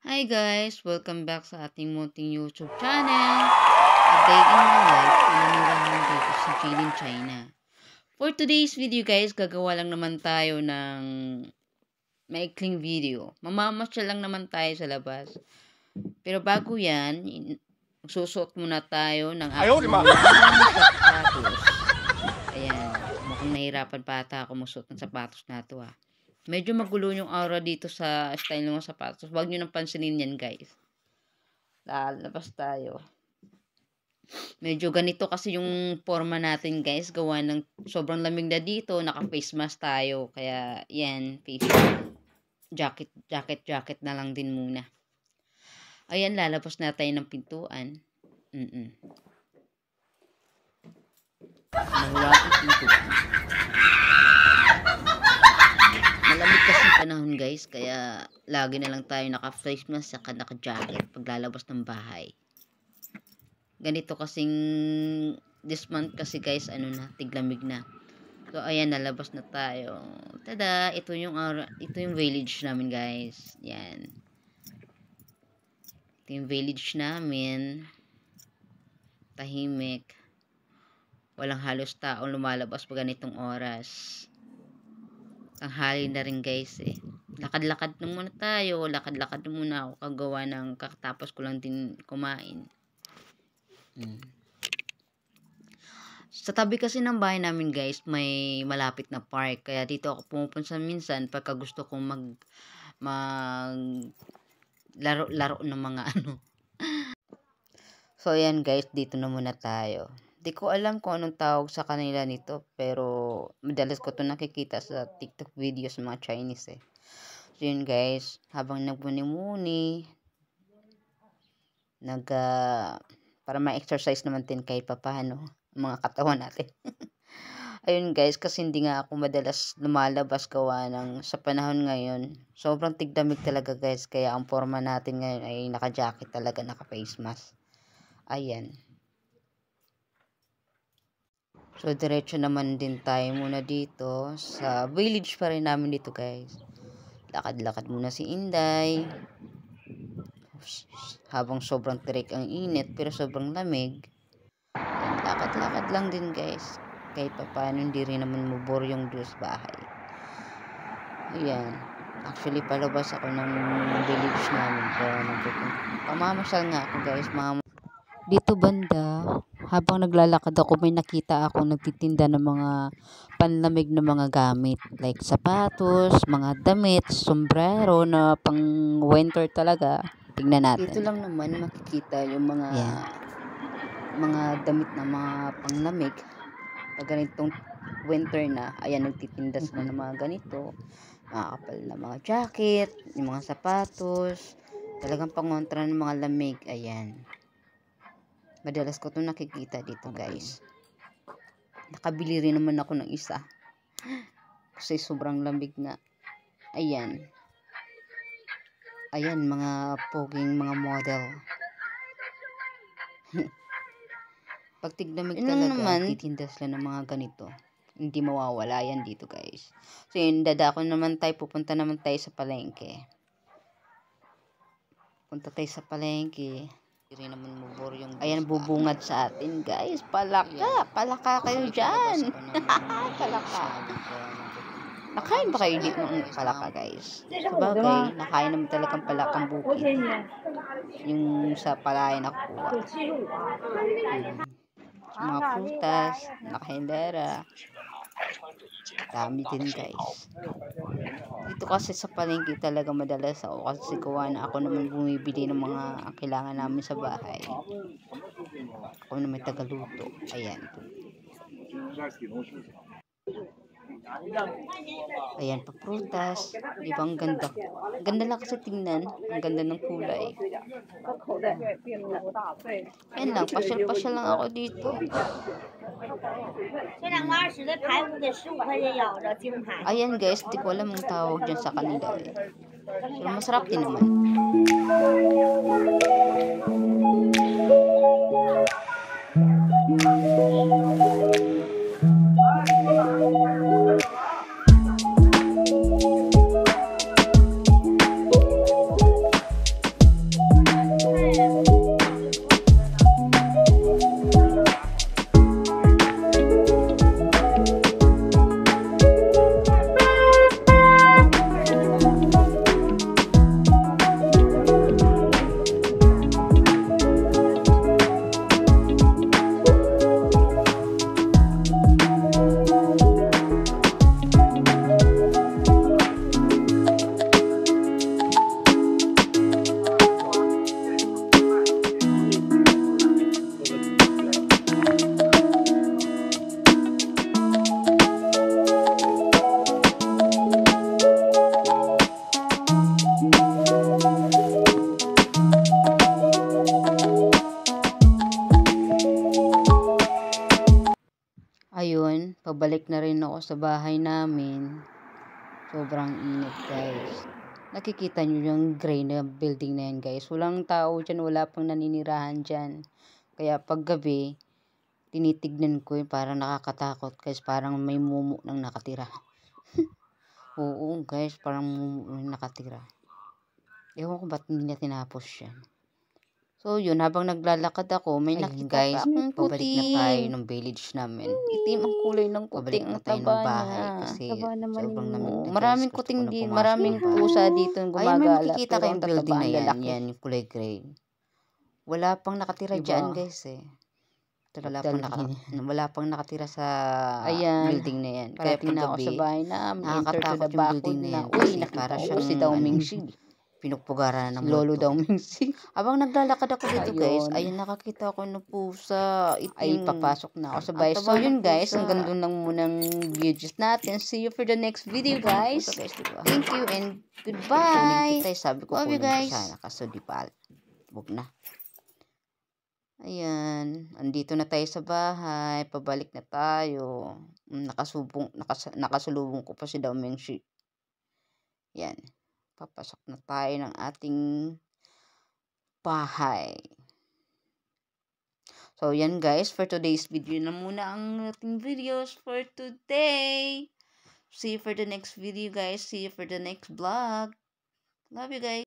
Hi guys! Welcome back sa ating munting YouTube channel. A day in my life, pinanirahan dito sa Jilin, China. For today's video guys, gagawa lang naman tayo ng maikling video. Mamamasyal lang naman tayo sa labas. Pero bago yan, magsusuot muna tayo ng aking sapatos. Ayan, mukhang nahirapan pa ata ako magsuot ng sapatos na ito ah. Medyo magulo yung aura dito sa style ng sapatos. Huwag nyo nang pansinin yan, guys. Lalabas tayo. Medyo ganito kasi yung forma natin, guys. Gawa ng sobrang lamig na dito. Naka-face mask tayo. Kaya, yan. Face jacket na lang din muna. Ayan, lalabas na tayo ng pintuan. Mahuwaking pintuan. Malamig kasi panahon guys, kaya lagi na lang tayo naka-face mask saka naka-jacket paglalabas ng bahay. Ganito kasing this month kasi guys, tiglamig na. So ayan, nalabas na tayo. Tada, ito yung village namin guys. Yan. Ito yung village namin. Tahimik. Walang halos taong lumalabas pag ganitong oras. Tanghali na rin guys eh. Lakad-lakad na muna tayo. Lakad-lakad na muna ako kagawa ng kakatapos ko lang din kumain. Sa tabi kasi ng bahay namin guys, may malapit na park. Kaya dito ako pumupunta minsan pagka gusto kong laro ng mga So ayan guys, dito na muna tayo. Di ko alam kung anong tawag sa kanila nito, pero madalas ko ito nakikita sa TikTok videos ng mga Chinese eh. So yun guys, habang nagmuni-muni, para ma-exercise naman din kahit papano ang mga katawan natin. Ayun guys, kasi hindi nga ako madalas lumalabas gawa ng sa panahon ngayon. Sobrang tigdamig talaga guys, kaya ang forma natin ngayon ay naka-jacket talaga, naka-face mask. Ayan. So, diretso naman din tayo muna dito. Sa village pa rin namin dito, guys. Lakad-lakad muna si Inday. Habang sobrang tirik ang init, pero sobrang lamig. Lakad-lakad lang din, guys. Kahit pa paano, hindi rin naman mabore yung Diyos bahay. Ayan. Actually, palabas ako ng village namin. Pamamasyal nga ako, guys. Dito banda, habang naglalakad ako, may nakita ako nagtitinda ng mga panlamig na mga gamit. Like sapatos, mga damit, sombrero na pang winter talaga. Tingnan natin. Dito lang naman makikita yung mga damit na mga panglamig. Pag ganitong winter na, ayan, nagtitinda sila ng mga ganito. Mga kapal na mga jacket, yung mga sapatos. Talagang pangontra ng mga lamig. Ayan. Madalas ko itong nakikita dito guys. Nakabili rin naman ako ng isa. Kasi sobrang lamig nga. Ayan. Ayan, mga poging mga model. Pag tiglamig talaga, naman, titinda sila ng mga ganito. Hindi mawawala yan dito guys. So yun, dadako naman tayo. Pupunta naman tayo sa palengke. Punta tayo sa palengke. Hindi naman mabore yung ayan, bubungad sa atin guys. Palaka kayo dyan. Palaka. Nakain ba kayo dito ng palaka guys? Sabagay, nakain naman talagang palakang bukid. Yung sa palayan nakukuha. Mga prutas, nakahindera. Dami din guys. Dito kasi sa palengke talaga madalas ako kasi gawa na ako naman bumibili ng mga kailangan namin sa bahay. Ako naman tagaluto. Ayan. Ayan, paprutas. Di ba ang ganda? Ang ganda lang kasi tingnan. Ang ganda ng kulay. Ayan lang, pasyal-pasyal lang ako dito. Ayan guys, di ko alam ang tawag dyan sa kanila eh. Pero masarap din naman. rin ako sa bahay namin. Sobrang init, guys. Nakikita nyo yung gray na building na yan, guys. Walang tao dyan, wala pang naninirahan dyan. Kaya paggabi, tinitignan ko yun, parang nakakatakot, guys. Parang may mumu nang nakatira. Oo, guys, parang mumu nang nakatira. Ewan ko ba't hindi niya tinapos yan. So, yun, habang naglalakad ako, may nakita guys, pa akong pabalik na tayo ng village namin. Itim ang kulay ng kuting, ang taba niya. Kasi sobrang lamig na, maraming kuting din, maraming pusa dito yung gumagala. Ayun, may makikita kayong building na yan, yan, yung kulay gray. Wala pang nakatira dyan, guys, eh. Wala pang nakatira sa building na yan. Kaya paggabi, nakakatakot yung building na yan. Kasi para siyang, si Dao Mingxi. Pinupugara na ng Lolo Dao Mingxi. Abang naglalakad ako dito, guys, ayun, nakakita ako ng pusa. Ay, papasok na ako sa bahay. So, yun, guys, hanggang doon lang munang videos natin. See you for the next video, guys. Thank you and goodbye. Sabi ko, love you, guys. Sana, kaso di pa. Huwag na. Ayan, andito na tayo sa bahay, pabalik na tayo. Nakasulubong ko pa si Dao Mingxi. Yan, papasok na tayo ng ating bahay. So, yan guys, for today's video na muna ang ating videos for today. See you for the next video, guys. See you for the next vlog. Love you, guys.